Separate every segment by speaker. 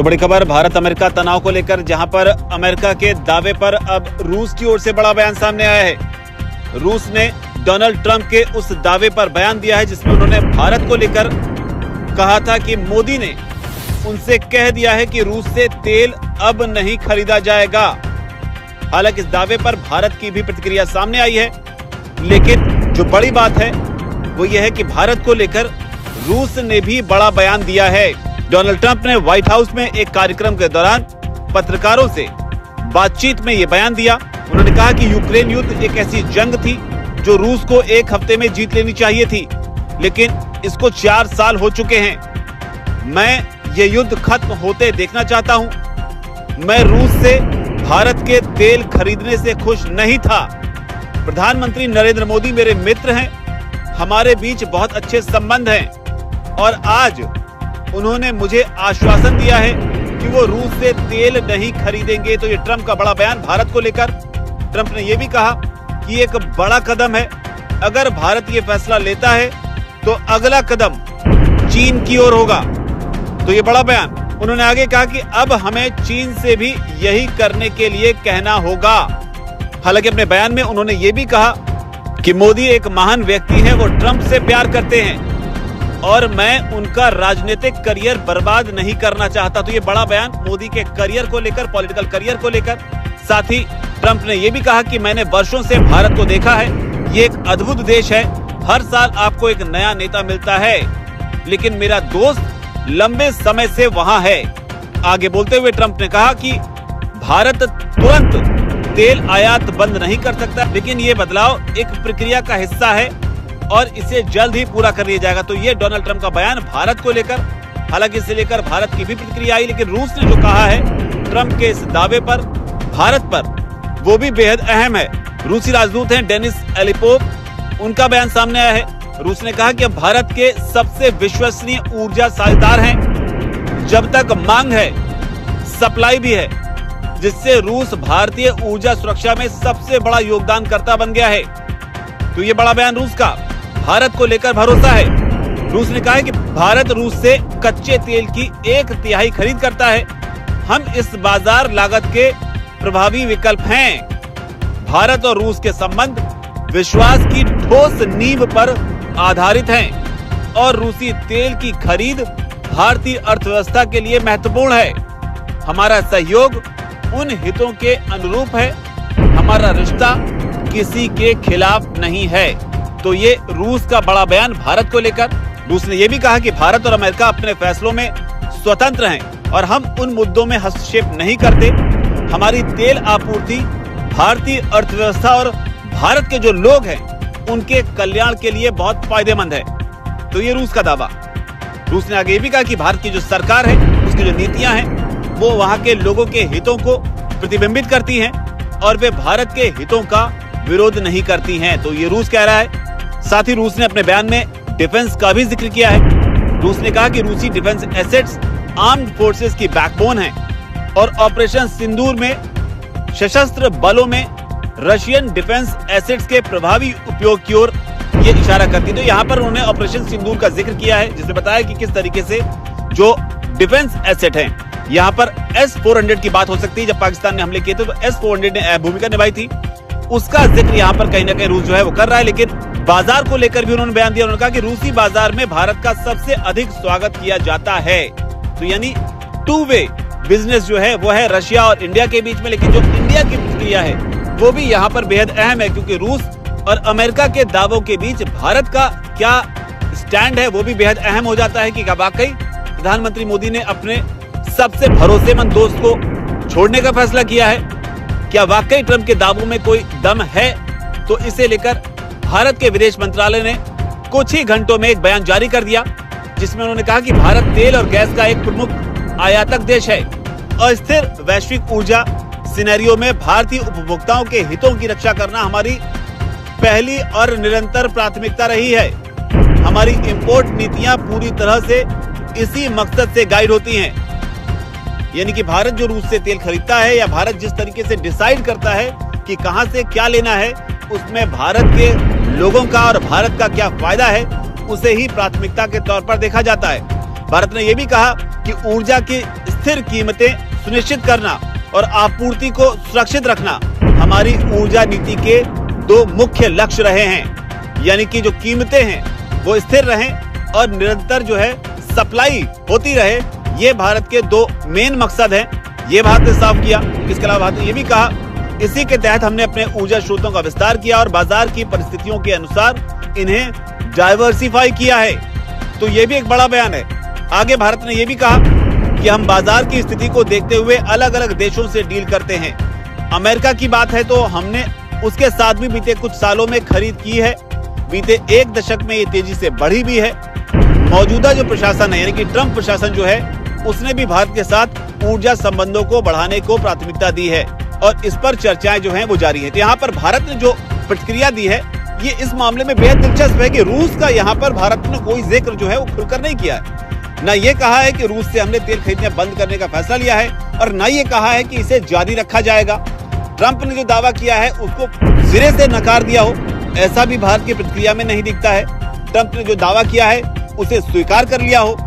Speaker 1: तो बड़ी खबर भारत अमेरिका तनाव को लेकर, जहां पर अमेरिका के दावे पर अब रूस की ओर से बड़ा बयान सामने आया है। रूस ने डोनाल्ड ट्रंप के उस दावे पर बयान दिया है जिसमें उन्होंने भारत को लेकर कहा था कि मोदी ने उनसे कह दिया है कि रूस से तेल अब नहीं खरीदा जाएगा। हालांकि इस दावे पर भारत की भी प्रतिक्रिया सामने आई है, लेकिन जो बड़ी बात है वो ये है कि भारत को लेकर रूस ने भी बड़ा बयान दिया है। डोनाल्ड ट्रंप ने व्हाइट हाउस में एक कार्यक्रम के दौरान पत्रकारों से बातचीत में ये बयान दिया। उन्होंने कहा कि यूक्रेन युद्ध एक ऐसी जंग थी जो रूस को एक हफ्ते में जीत लेनी चाहिए थी, लेकिन इसको 4 साल हो चुके हैं। मैं ये युद्ध खत्म होते देखना चाहता हूं। मैं रूस से भारत के तेल खरीदने से खुश नहीं था। प्रधानमंत्री नरेंद्र मोदी मेरे मित्र हैं, हमारे बीच बहुत अच्छे संबंध हैं और आज उन्होंने मुझे आश्वासन दिया है कि वो रूस से तेल नहीं खरीदेंगे। तो ये ट्रंप का बड़ा बयान भारत को लेकर। ट्रंप ने यह भी कहा कि एक बड़ा कदम है, अगर भारत ये फैसला लेता है तो अगला कदम चीन की ओर होगा। तो ये बड़ा बयान। उन्होंने आगे कहा कि अब हमें चीन से भी यही करने के लिए कहना होगा। हालांकि अपने बयान में उन्होंने ये भी कहा कि मोदी एक महान व्यक्ति है, वो ट्रंप से प्यार करते हैं और मैं उनका राजनीतिक करियर बर्बाद नहीं करना चाहता। तो ये बड़ा बयान मोदी के करियर को लेकर, पॉलिटिकल करियर को लेकर। साथ ही ट्रंप ने यह भी कहा कि मैंने वर्षों से भारत को देखा है, ये एक अद्भुत देश है, हर साल आपको एक नया नेता मिलता है, लेकिन मेरा दोस्त लंबे समय से वहां है। आगे बोलते हुए ट्रंप ने कहा कि भारत तुरंत तेल आयात बंद नहीं कर सकता, लेकिन ये बदलाव एक प्रक्रिया का हिस्सा है और इसे जल्द ही पूरा कर लिया जाएगा। तो ये डोनाल्ड ट्रंप का बयान भारत को लेकर। हालांकि इसे लेकर भारत की भी प्रतिक्रिया आई, लेकिन रूस ने जो कहा है ट्रंप के इस दावे पर भारत पर, वो भी बेहद अहम है। रूसी राजदूत हैं डेनिस एलिपोव, उनका बयान सामने आया है। रूस ने कहा कि अब भारत के सबसे विश्वसनीय ऊर्जा साझेदार हैं। जब तक मांग है, सप्लाई भी है, जिससे रूस भारतीय ऊर्जा सुरक्षा में सबसे बड़ा योगदानकर्ता बन गया है। तो ये बड़ा बयान रूस का। भारत को लेकर भरोसा है। रूस ने कहा है कि भारत रूस से कच्चे तेल की 1/3 खरीद करता है। हम इस बाजार लागत के प्रभावी विकल्प हैं। भारत और रूस के संबंध विश्वास की ठोस नींव पर आधारित हैं और रूसी तेल की खरीद भारतीय अर्थव्यवस्था के लिए महत्वपूर्ण है। हमारा सहयोग उन हितों के अनुरूप है। हमारा रिश्ता किसी के खिलाफ नहीं है। तो ये रूस का बड़ा बयान भारत को लेकर। रूस ने यह भी कहा कि भारत और अमेरिका अपने फैसलों में स्वतंत्र हैं और हम उन मुद्दों में हस्तक्षेप नहीं करते। हमारी तेल आपूर्ति भारतीय अर्थव्यवस्था और भारत के जो लोग हैं उनके कल्याण के लिए बहुत फायदेमंद है। तो ये रूस का दावा। रूस ने आगे ये भी कहा कि भारत की जो सरकार है, उसकी जो नीतियां हैं, वो वहां के लोगों के हितों को प्रतिबिंबित करती हैं और वे भारत के हितों का विरोध नहीं करती हैं। तो ये रूस कह रहा है। साथ ही रूस ने अपने बयान में डिफेंस का भी जिक्र किया है। रूस ने कहा कि रूसी डिफेंस एसेट्स आर्म्ड फोर्सेस की बैकबोन हैं और ऑपरेशन सिंदूर में सशस्त्र बलों में रशियन डिफेंस एसेट्स के प्रभावी उपयोग की ओर ये इशारा करती है। तो यहाँ पर उन्होंने ऑपरेशन सिंदूर का जिक्र किया है, जिसने बताया कि किस तरीके से जो डिफेंस एसेट हैं, यहाँ पर S-400 की बात हो सकती है। जब पाकिस्तान ने हमले किए थे तो S-400 ने भूमिका निभाई थी, उसका जिक्र यहाँ पर कहीं ना कहीं रूस जो है वो कर रहा है। लेकिन बाजार को लेकर भी उन्होंने बयान दिया। उन्होंने कहा कि रूसी बाजार में भारत का सबसे अधिक स्वागत किया जाता है। तो यानी 2 वे बिजनेस जो है वो है रशिया और इंडिया के बीच में। लेकिन जो इंडिया की प्रतिक्रिया है वो भी यहाँ पर बेहद अहम है, क्योंकि रूस और अमेरिका के दावों के बीच भारत का क्या स्टैंड है वो भी बेहद अहम हो जाता है कि क्या वाकई प्रधानमंत्री मोदी ने अपने सबसे भरोसेमंद दोस्त को छोड़ने का फैसला किया है। क्या वाकई ट्रंप के दावों में कोई दम है? तो इसे लेकर भारत के विदेश मंत्रालय ने कुछ ही घंटों में एक बयान जारी कर दिया, जिसमें उन्होंने कहा कि भारत तेल और गैस का एक प्रमुख आयातक देश है। अस्थिर वैश्विक ऊर्जा सिनेरियो में भारतीय उपभोक्ताओं के हितों की रक्षा करना हमारी पहली और निरंतर प्राथमिकता रही है। हमारी इंपोर्ट नीतियां पूरी तरह से इसी मकसद से गाइड होती हैं। यानी कि भारत जो रूस से तेल खरीदता है या भारत जिस तरीके से डिसाइड करता है कि कहां से क्या लेना है, उसमें भारत के लोगों का और भारत का क्या फायदा है, उसे ही प्राथमिकता के तौर पर देखा जाता है। भारत ने यह भी कहा कि ऊर्जा की स्थिर कीमतें सुनिश्चित करना और आपूर्ति को सुरक्षित रखना हमारी ऊर्जा नीति के दो मुख्य लक्ष्य रहे हैं। यानी कि जो कीमतें हैं वो स्थिर रहें और निरंतर जो है सप्लाई होती रहे, ये भारत के दो मेन मकसद हैं। ये भारत ने साफ किया। इसके अलावा भारत ने ये भी कहा, इसी के तहत हमने अपने ऊर्जा स्रोतों का विस्तार किया और बाजार की परिस्थितियों के अनुसार इन्हें डाइवर्सिफाई किया है। तो ये भी एक बड़ा बयान है। आगे भारत ने ये भी कहा कि हम बाजार की स्थिति को देखते हुए अलग अलग देशों से डील करते हैं। अमेरिका की बात है तो हमने उसके साथ भी बीते कुछ सालों में खरीद की है। बीते एक दशक में ये तेजी से बढ़ी भी है। मौजूदा जो प्रशासन है यानी कि ट्रंप प्रशासन जो है उसने भी भारत के साथ ऊर्जा संबंधों को बढ़ाने को प्राथमिकता दी है और इस पर चर्चाएं जो हैं वो जारी है। तो यहाँ पर भारत ने जो प्रतिक्रिया दी है ये इस मामले में बेहद दिलचस्प है कि रूस का यहाँ पर भारत ने कोई जिक्र जो है वो खुलकर नहीं किया है। न ये कहा है कि रूस से हमने तेल खरीदने बंद करने का फैसला लिया है और न ये कहा है कि इसे जारी रखा जाएगा। ट्रंप ने जो दावा किया है उसको सिरे से नकार दिया हो, ऐसा भी भारत की प्रतिक्रिया में नहीं दिखता है। ट्रंप ने जो दावा किया है उसे स्वीकार कर लिया हो,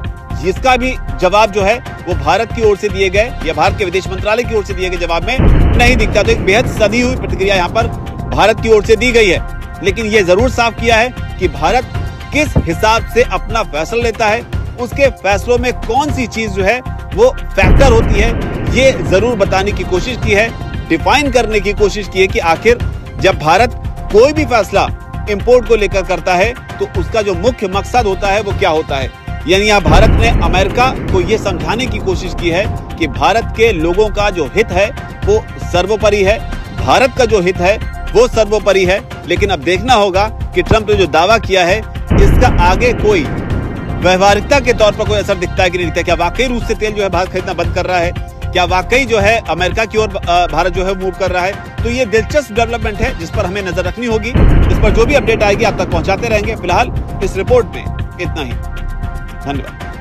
Speaker 1: जिसका भी जवाब जो है वो भारत की ओर से दिए गए या भारत के विदेश मंत्रालय की ओर से दिए गए जवाब में नहीं दिखता। तो एक बेहद सदी हुई प्रतिक्रिया यहाँ पर भारत की ओर से दी गई है। लेकिन ये जरूर साफ किया है कि भारत किस हिसाब से अपना फैसला लेता है, उसके फैसलों में कौन सी चीज जो है वो फैक्टर होती है, ये जरूर बताने की कोशिश की है, डिफाइन करने की कोशिश की है कि आखिर जब भारत कोई भी फैसला इंपोर्ट को लेकर करता है तो उसका जो मुख्य मकसद होता है वो क्या होता है। यानी यहाँ भारत ने अमेरिका को ये समझाने की कोशिश की है कि भारत के लोगों का जो हित है वो सर्वोपरि है, भारत का जो हित है वो सर्वोपरि है। लेकिन अब देखना होगा कि ट्रंप ने जो दावा किया है इसका आगे कोई व्यवहारिकता के तौर पर कोई असर दिखता है कि नहीं दिखता। क्या वाकई रूस से तेल जो है भारत खरीदना बंद कर रहा है, क्या वाकई जो है अमेरिका की ओर भारत जो है मूव कर रहा है। तो ये दिलचस्प डेवलपमेंट है जिस पर हमें नजर रखनी होगी। इस पर जो भी अपडेट आएगी आप तक पहुंचाते रहेंगे। फिलहाल इस रिपोर्ट में इतना ही। धन्यवाद।